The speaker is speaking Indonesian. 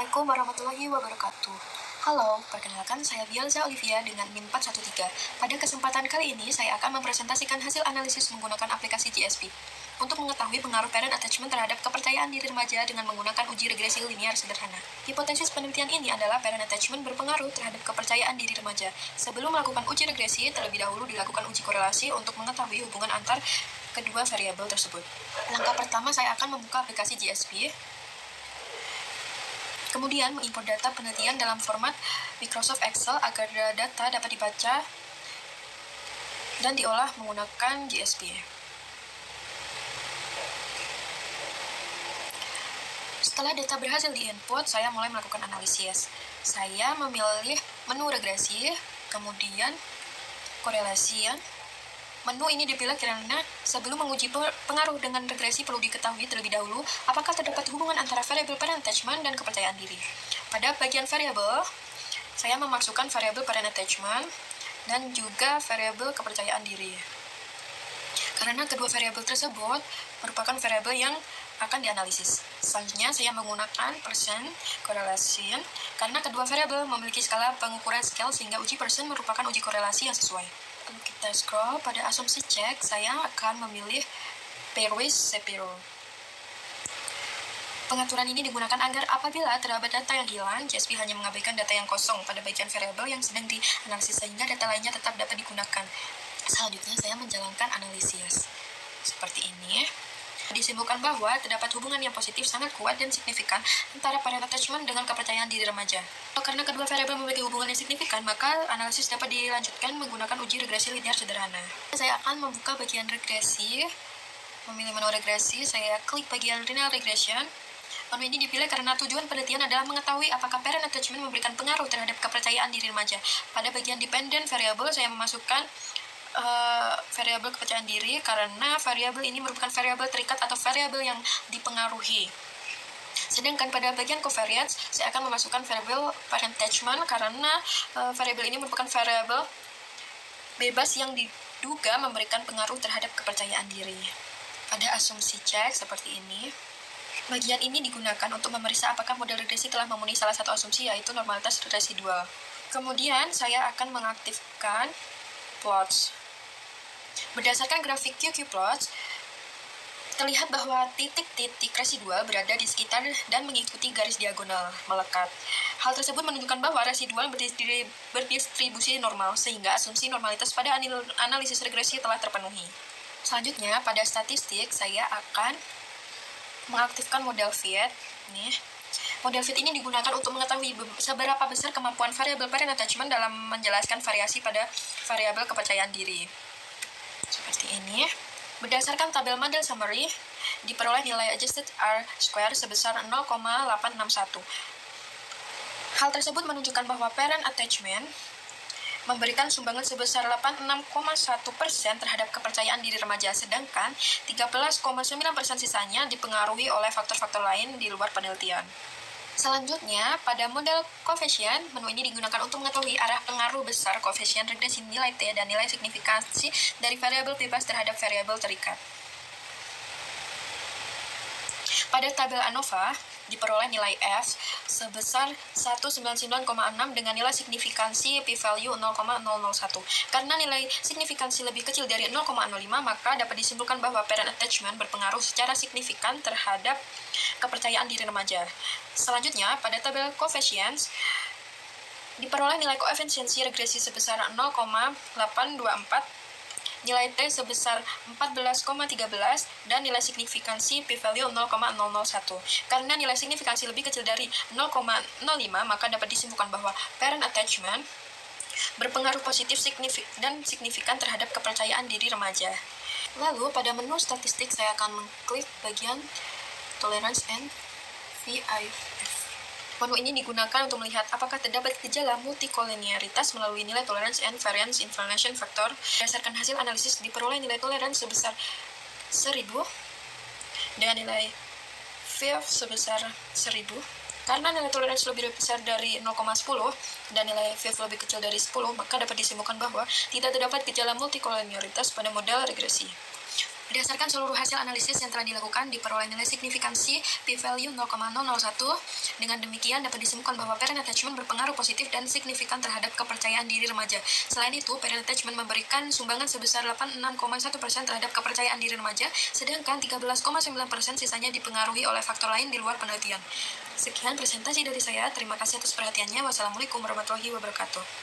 Assalamualaikum warahmatullahi wabarakatuh. Halo, perkenalkan saya Bielza Olivia dengan NIM 413. Pada kesempatan kali ini, saya akan mempresentasikan hasil analisis menggunakan aplikasi GSP untuk mengetahui pengaruh parent attachment terhadap kepercayaan diri remaja dengan menggunakan uji regresi linear sederhana. Hipotesis penelitian ini adalah parent attachment berpengaruh terhadap kepercayaan diri remaja. Sebelum melakukan uji regresi, terlebih dahulu dilakukan uji korelasi untuk mengetahui hubungan antar kedua variabel tersebut. Langkah pertama, saya akan membuka aplikasi GSP. Kemudian mengimport data penelitian dalam format Microsoft Excel agar data dapat dibaca dan diolah menggunakan GSP. Setelah data berhasil diinput, saya mulai melakukan analisis. Saya memilih menu regresi, kemudian korelasi. Menu ini dipilih karena sebelum menguji pengaruh dengan regresi perlu diketahui terlebih dahulu apakah terdapat hubungan antara variabel parent attachment dan kepercayaan diri. Pada bagian variabel, saya memasukkan variabel parent attachment dan juga variabel kepercayaan diri. Karena kedua variabel tersebut merupakan variabel yang akan dianalisis. Selanjutnya, saya menggunakan persen korelasi karena kedua variabel memiliki skala pengukuran scale sehingga uji persen merupakan uji korelasi yang sesuai. Kalau kita scroll pada asumsi cek, saya akan memilih pair with Shapiro. Pengaturan ini digunakan agar apabila terdapat data yang hilang, GSP hanya mengabaikan data yang kosong pada bagian variabel yang sedang dianalisis sehingga data lainnya tetap dapat digunakan. Selanjutnya, saya menjalankan analisis. Seperti ini. Disimpulkan bahwa terdapat hubungan yang positif sangat kuat dan signifikan antara parent attachment dengan kepercayaan diri remaja. Karena kedua variabel memiliki hubungan yang signifikan, maka analisis dapat dilanjutkan menggunakan uji regresi linear sederhana. Saya akan membuka bagian regresi, memilih menu regresi, saya klik bagian linear regression. Menu ini dipilih karena tujuan penelitian adalah mengetahui apakah parent attachment memberikan pengaruh terhadap kepercayaan diri remaja. Pada bagian dependent variable, saya memasukkan variabel kepercayaan diri karena variabel ini merupakan variabel terikat atau variabel yang dipengaruhi. Sedangkan pada bagian covariance, saya akan memasukkan variabel parent attachment karena variabel ini merupakan variabel bebas yang diduga memberikan pengaruh terhadap kepercayaan diri. Pada asumsi cek seperti ini, bagian ini digunakan untuk memeriksa apakah model regresi telah memenuhi salah satu asumsi, yaitu normalitas residual. Kemudian saya akan mengaktifkan plots. Berdasarkan grafik QQ-plots, terlihat bahwa titik-titik residual berada di sekitar dan mengikuti garis diagonal melekat. Hal tersebut menunjukkan bahwa residual berdistribusi normal, sehingga asumsi normalitas pada analisis regresi telah terpenuhi. Selanjutnya, pada statistik, saya akan mengaktifkan model fit. Model fit ini digunakan untuk mengetahui seberapa besar kemampuan variabel parent attachment dalam menjelaskan variasi pada variabel kepercayaan diri. Seperti ini. Berdasarkan tabel model summary, diperoleh nilai adjusted R-square sebesar 0,861. Hal tersebut menunjukkan bahwa parent attachment memberikan sumbangan sebesar 86,1% terhadap kepercayaan diri remaja, sedangkan 13,9% sisanya dipengaruhi oleh faktor-faktor lain di luar penelitian. Selanjutnya, pada model koefisien, menu ini digunakan untuk mengetahui arah pengaruh besar koefisien regresi nilai T dan nilai signifikansi dari variabel bebas terhadap variabel terikat. Pada tabel ANOVA, diperoleh nilai F sebesar 199,6 dengan nilai signifikansi p-value 0,001. Karena nilai signifikansi lebih kecil dari 0,05, maka dapat disimpulkan bahwa parent attachment berpengaruh secara signifikan terhadap kepercayaan diri remaja. Selanjutnya, pada tabel coefficients, diperoleh nilai koefisiensi regresi sebesar 0,824, nilai T sebesar 14,13, dan nilai signifikansi p-value 0,001. Karena nilai signifikansi lebih kecil dari 0,05, maka dapat disimpulkan bahwa parent attachment berpengaruh positif dan signifikan terhadap kepercayaan diri remaja. Lalu, pada menu statistik, saya akan mengklik bagian tolerance and VIF. Menu ini digunakan untuk melihat apakah terdapat gejala multikolinearitas melalui nilai tolerance and variance information factor. Berdasarkan hasil analisis, diperoleh nilai tolerance sebesar 1000 dan nilai VIF sebesar 1000. Karena nilai tolerance lebih besar dari 0,10 dan nilai VIF lebih kecil dari 10, maka dapat disimpulkan bahwa tidak terdapat gejala multikolinearitas pada model regresi. Berdasarkan seluruh hasil analisis yang telah dilakukan, diperoleh nilai signifikansi p-value 0,001. Dengan demikian, dapat disimpulkan bahwa parent attachment berpengaruh positif dan signifikan terhadap kepercayaan diri remaja. Selain itu, parent attachment memberikan sumbangan sebesar 86,1% terhadap kepercayaan diri remaja, sedangkan 13,9% sisanya dipengaruhi oleh faktor lain di luar penelitian. Sekian presentasi dari saya. Terima kasih atas perhatiannya. Wassalamualaikum warahmatullahi wabarakatuh.